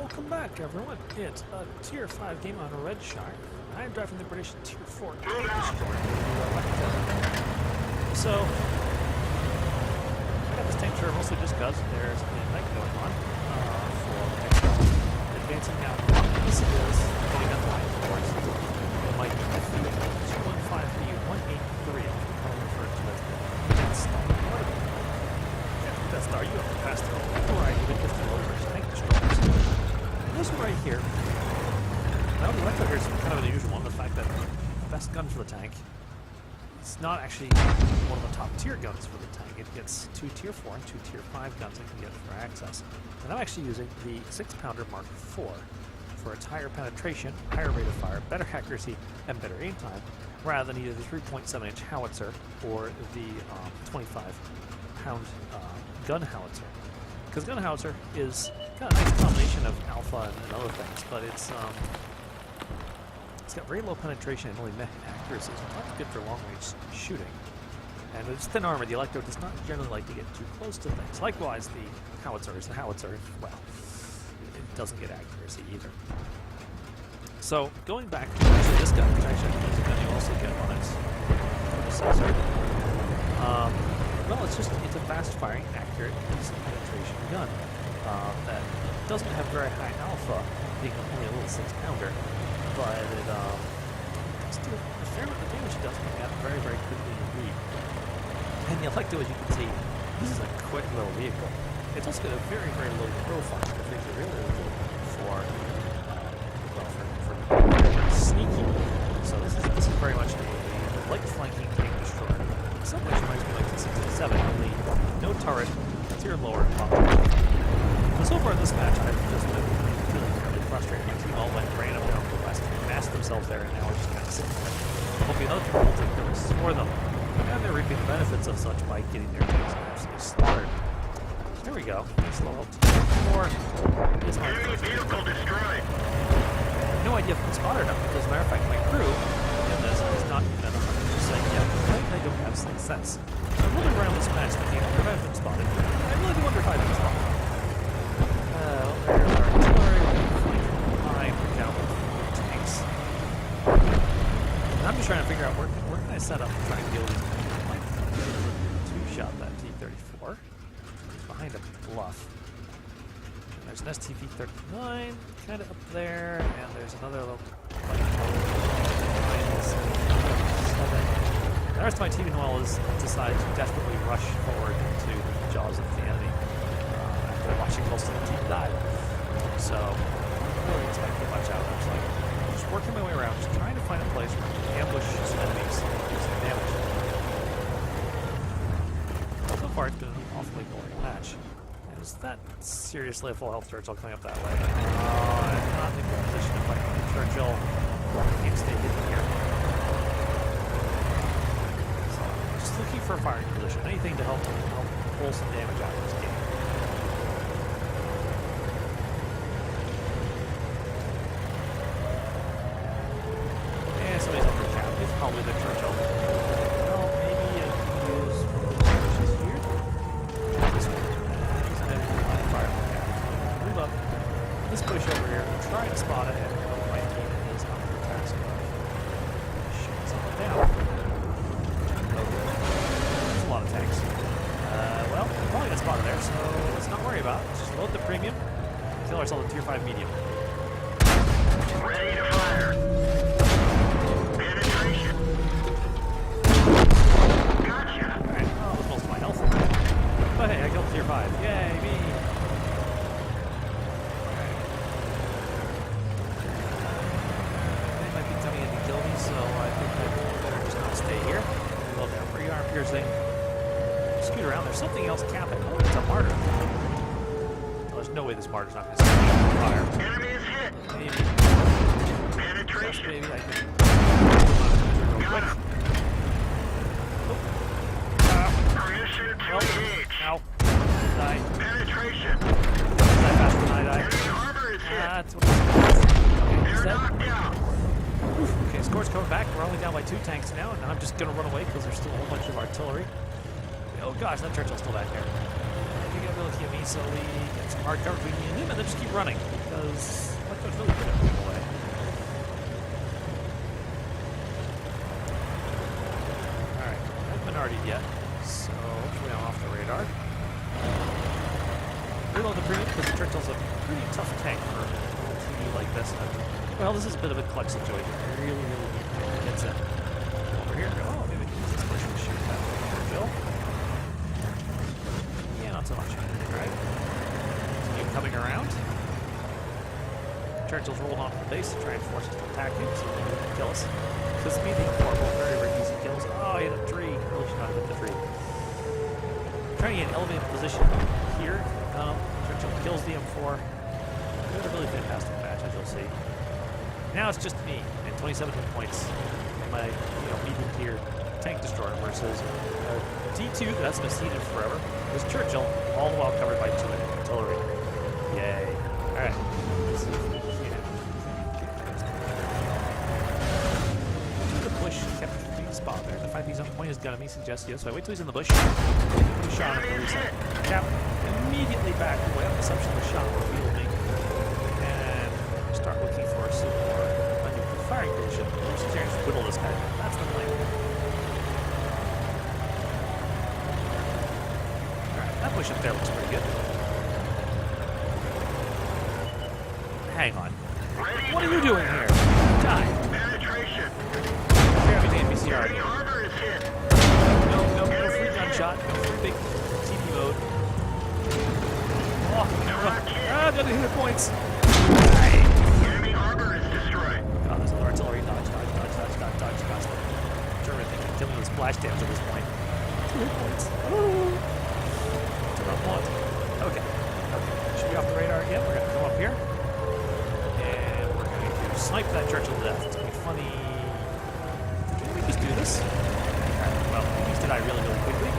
Welcome back, everyone. It's a Tier 5 game on Red Shark. I'm driving the British Tier 4 tank destroyer, Alecto. So, I got this tank destroyer mostly just because there's a night going on for advancing now. This is getting up line towards the mighty F-215B-183, referred to as the Death Star. Death Star, you have the past variety of different tank destroyers. This one right here, now the Alecto here is kind of an unusual one, the fact that the best gun for the tank, it's not actually one of the top tier guns for the tank. It gets 2 Tier 4 and 2 Tier 5 guns I can get for access. And I'm actually using the 6-pounder Mark IV for its higher penetration, higher rate of fire, better accuracy, and better aim time, rather than either the 3.7-inch howitzer or the 25-pound gun howitzer. Because gun howitzer is got a nice combination of alpha and other things, but it's got very low penetration and only meh accuracy, so it's not good for long-range shooting. And with its thin armor, the Alecto does not generally like to get too close to things. Likewise, the howitzer, well, it doesn't get accuracy either. So, going back to this gun, which actually is a gun you also get on its predecessor, well, it's a fast-firing, accurate, decent penetration gun that doesn't have very high alpha, being only a little 6-pounder, but it does do a fair amount of damage it does come out very, very quickly indeed. And the Alecto, as you can see, this is a quick little vehicle. It's also got a very, very low profile, which makes it really good for sneaky. So this is very much a light flanking tank destroyer. In some ways, reminds me like the 67, only no turret, tier lower, and so far in this match, I've just been feeling fairly frustrated. My team all ran up down to the west, massed themselves there, and now we're just kind of sitting there, hoping other people will take notice for them. And they're reaping the benefits of such by getting their tanks absolutely slaughtered. So there we go. Nice little T4. Enemy vehicle destroyed. No idea if I'm spotted enough, because as a matter of fact, my crew in this is not even 100% yet. They don't have slick sense. So I'm really around this match thinking, I wonder if I've been spotted. I really do wonder if I've been spotted. Well, there's our artillery, behind, down with tanks. And I'm just trying to figure out where can I set up to try and deal with these like two-shot that T-34. It's behind a bluff. And there's an STV-39 kind of up there, and there's another little the rest of my team, meanwhile, is decided to desperately rush forward into the jaws of the enemy after watching most of the team die. So, really expecting much out. I'm just working my way around, just trying to find a place where I can ambush some enemies and do some damage. So far, it's been an awfully boring match. And is that seriously a full health Churchill coming up that way? I'm not in a good position to fight the Churchill. I can't stay hidden here. Looking for a firing position, anything to help pull some damage out of this game. And somebody's under cap. It's probably the Churchill. Well, maybe I can use positions here. This one. He's going to fire the cap. Move up. This push over here. Try to spot it, and my team is on the task of shooting someone down. Tanks. Well, we probably got spotted there, so let's not worry about it. Let's just load the premium, kill ourselves a Tier 5 medium. Ready to fire. Penetration. Gotcha. Alright, well, that's most of my health. But hey, I killed Tier 5. Yay, me! Alright. They might be coming in to kill me, so I think I better just not stay here. Load down pre-arm piercing. Scoot around. There's something else capping. Oh, it's a martyr. Oh, there's no way this martyr's not going to stay on fire. Enemy is hit. Maybe. Penetration. Maybe I can. Got him. Permission to engage. Ow. Die. Penetration. Die faster than I die. Enemy armor is hit. That's what it's They're knocked out. Okay, score's coming back. We're only down by 2 tanks now, and I'm just going to run away because there's still a whole bunch of artillery. Oh gosh, that Churchill's still back there. You're going to be looking at me, so we get some hard cover between me and him, and then just keep running. because Alecto's really good at moving away. Alright, I haven't been already yet, so hopefully I'm off the radar. Reload the premium because the Churchill's a pretty tough tank for a little TV like this. Well, this is a bit of a clutch situation. I really need to get it. Over here, oh, maybe we can use this push to shoot that Churchill. Yeah, not so much. Alright. Continue coming around. Churchill's rolled onto the base to try and force us to attack him, so he can kill us. Because me being horrible, very, very easy kills. Oh, I hit a tree. I really should not have hit the tree. Trying to get an elevated position here. Churchill kills the M4. We had a really fantastic match, as you'll see. Now it's just me and 27 hit points in my medium tier tank destroyer versus T2 that's been seated forever. This Churchill, all the while covered by 2 artillery. Yay. Alright. The bush kept being spot there. The 5B's on point is gonna be suggested, so I wait till he's in the bush. Put a shot at the cap. Immediately back away on the assumption the shot will field me. And start looking for some more unusual firing position. There's a chance to whittle this guy. That's the plan. Alright, that bush up there looks pretty good. Hang on. What are you doing here? Die. Penetration. Carry the NPCR. Enemy armor is hit. No free gunshot. No free big TP mode. Oh, I'm gonna hit points. Enemy armor is destroyed. God, there's another artillery. Dodge. German thing can kill me with splash damage at this point. 2 hit points. Ooh. That's what I want. Okay. Should be off the radar again. We're gonna come up here. And we're going to snipe that Churchill to death. It's gonna be funny. Can we just do this? Alright, well, these did die really, really quickly.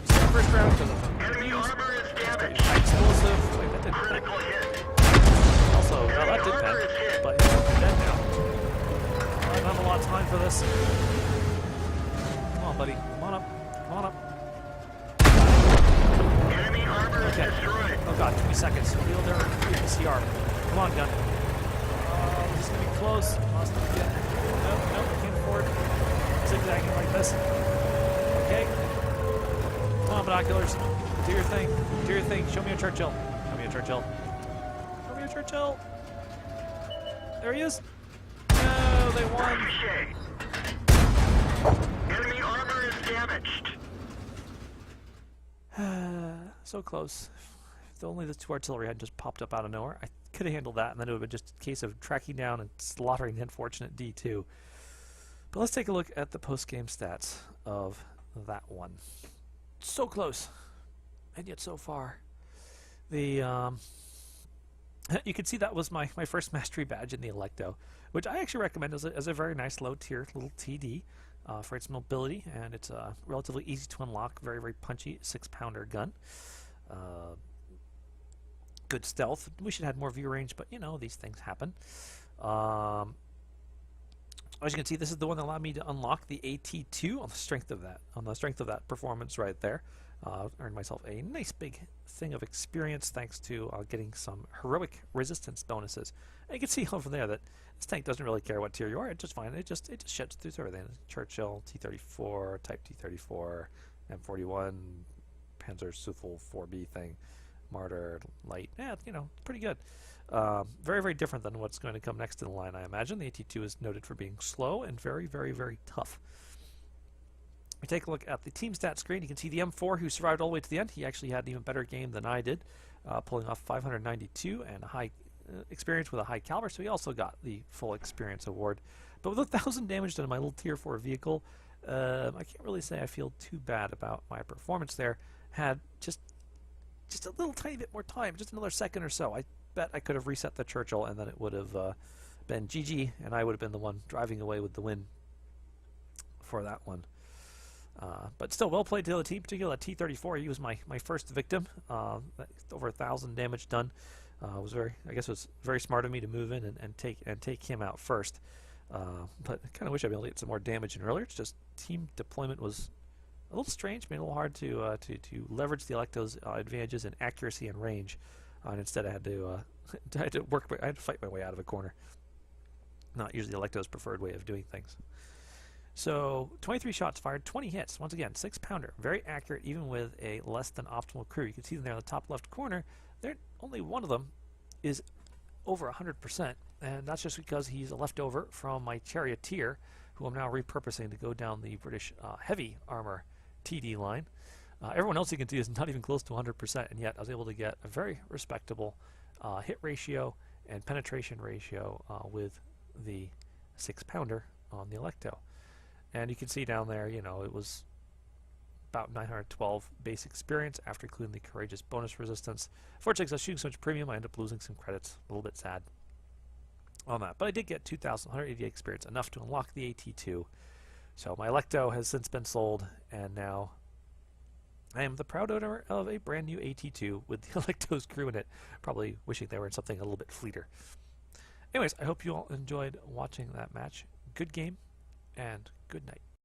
So first round because of Enemy armor is damaged. explosive. Wait, that didn't Critical hit. hit. Also, well, that did pen, but he's dead now. I don't have a lot of time for this. Come on, buddy. Come on up. Come on up. Enemy armor is Okay. destroyed. Oh god, 20 seconds. Field their CR. Come on, gun. Oh, this is gonna be close. Lost it again. Nope, can't afford zigzagging like this. Okay. Come on, binoculars. Do your thing. Do your thing. Show me a Churchill. Show me a Churchill. Show me a Churchill. There he is. No, they won. Ricochet. Enemy armor is damaged. So close. If only the 2 artillery had just popped up out of nowhere, I could have handled that, and then it would have been just a case of tracking down and slaughtering the unfortunate D2. But let's take a look at the post-game stats of that one. So close, and yet so far. The you can see that was my first mastery badge in the Alecto, which I actually recommend as a very nice low tier little TD for its mobility, and it's relatively easy to unlock, very, very punchy 6-pounder gun. Good stealth. We should have more view range, but you know, these things happen. As you can see, this is the one that allowed me to unlock the AT2 on the strength of that performance right there. Earned myself a nice big thing of experience thanks to getting some heroic resistance bonuses. And you can see over there that this tank doesn't really care what tier you are. It's just fine. It just sheds through everything. Churchill, T-34, Type T-34, M41, Panzersuffel 4B thing, Martyr, Light. Yeah, you know, it's pretty good. Very, very different than what's going to come next in the line, I imagine. The AT2 is noted for being slow and very, very, very tough. We take a look at the team stat screen. You can see the M4 who survived all the way to the end. He actually had an even better game than I did, pulling off 592 and a high experience with a high caliber, so he also got the full experience award. But with 1,000 damage done in my little tier 4 vehicle, I can't really say I feel too bad about my performance there. Had just a little tiny bit more time, just another second or so. I bet I could have reset the Churchill, and then it would have been GG, and I would have been the one driving away with the win for that one. But still, well played to the team, particularly that T-34. He was my first victim. Over 1,000 damage done. Was very, I guess, it was very smart of me to move in and take him out first. But I kind of wish I'd been able to get some more damage in earlier. It's just team deployment was A little strange, made it a little hard to leverage the Alecto's advantages in accuracy and range. And instead, I had to I had to fight my way out of a corner. Not usually Alecto's preferred way of doing things. So 23 shots fired, 20 hits. Once again, 6-pounder, very accurate even with a less than optimal crew. You can see them there in the top left corner. There, only one of them is over 100%, and that's just because he's a leftover from my charioteer, who I'm now repurposing to go down the British heavy armor TD line. Everyone else you can see is not even close to 100%, and yet I was able to get a very respectable hit ratio and penetration ratio with the 6-pounder on the Alecto. And you can see down there, you know, it was about 912 base experience after including the courageous bonus resistance. Fortunately, because I was shooting so much premium, I ended up losing some credits. A little bit sad on that. But I did get 2,188 experience, enough to unlock the AT2. So my Alecto has since been sold, and now I am the proud owner of a brand new AT2 with the Alecto's crew in it, probably wishing they were in something a little bit fleeter. Anyways, I hope you all enjoyed watching that match. Good game, and good night.